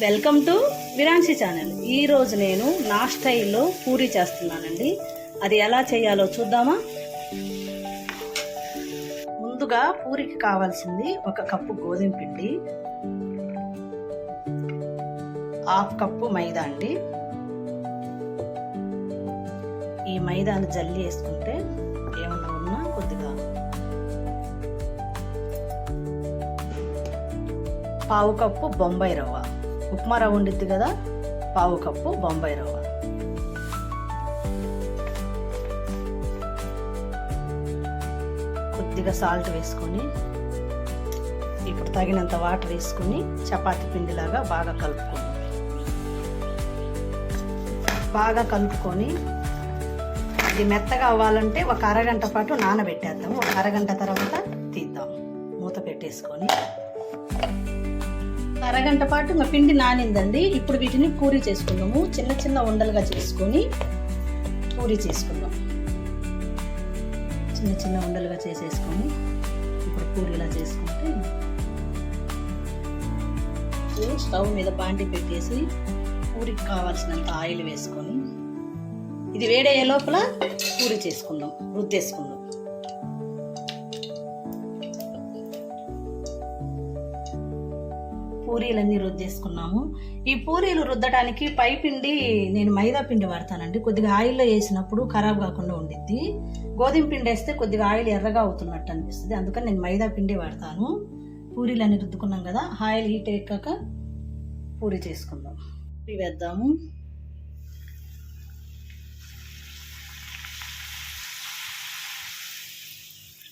Welcome to విరాన్షి channel. ఈరోజు నేను నా స్టైల్లో పూరీ చేస్తున్నానండి. అది ఎలా చేయాలో చూద్దామా? ముందుగా పూరికి కావాల్సింది 1 కప్పు గోధుమ పిండి, 1/2 కప్పు మైదా అండి. ఈ మైదాను జల్లి వేసుకుంటే ఏమన్నా ఉన్నా కొద్దిగా 1/2 కప్పు బొంబాయి రవ్వ, ఉప్మా రవ్వ ఉండిద్ది కదా, 1/2 కప్పు బొంబాయి రవ్వ, కొద్దిగా సాల్ట్ వేసుకొని ఇప్పుడు తగినంత వాటర్ వేసుకొని చపాతీ పిండిలాగా బాగా కలుపుకొని ఇది మెత్తగా అవ్వాలంటే 1 అరగంట పాటు నానబెట్టేద్దాము. 1 అరగంట తర్వాత తీద్దాం. మూత పెట్టేసుకొని అరగంట పాటు మా పిండి నానిందండి. ఇప్పుడు వీటిని పూరీ చేసుకుందాము. చిన్న చిన్న ఉండలుగా చేసుకొని పూరీ చేసుకుందాం. చిన్న చిన్న ఉండలుగా చేసేసుకొని ఇప్పుడు పూరీలా చేసుకుంటే స్టవ్ మీద బాండి పెట్టేసి పూరికి కావాల్సినంత ఆయిల్ వేసుకొని ఇది వేడయ్యే లోపల పూరీ చేసుకుందాం, రుద్దేసుకుందాం. పూరీలన్నీ రుద్దేసుకున్నాము. ఈ పూరీలు రుద్దడానికి పై పిండి నేను మైదా పిండి వాడతానండి. కొద్దిగా ఆయిల్లో వేసినప్పుడు ఖరాబ్ కాకుండా ఉండిద్ది. గోధుమ పిండి వేస్తే కొద్దిగా ఆయిల్ ఎర్రగా అవుతున్నట్టు అనిపిస్తుంది. అందుకని నేను మైదా పిండి వాడతాను. పూరీలన్నీ రుద్దుకున్నాం కదా, ఆయిల్ హీట్ ఎక్కాక పూరీ చేసుకుందాం. పూరీ వేద్దాము.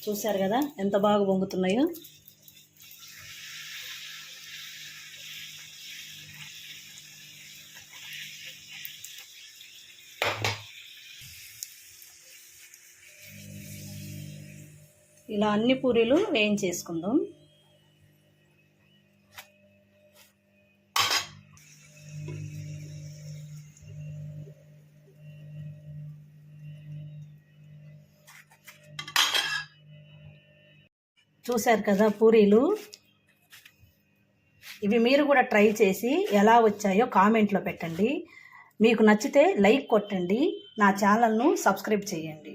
చూశారు కదా ఎంత బాగా పొంగుతున్నాయో. ఇలా అన్ని పూరీలు వేయించేసుకుందాం. చూశారు కదా పూరీలు. ఇవి మీరు కూడా ట్రై చేసి ఎలా వచ్చాయో కామెంట్లో పెట్టండి. మీకు నచ్చితే లైక్ కొట్టండి, నా ఛానల్ను సబ్స్క్రైబ్ చేయండి.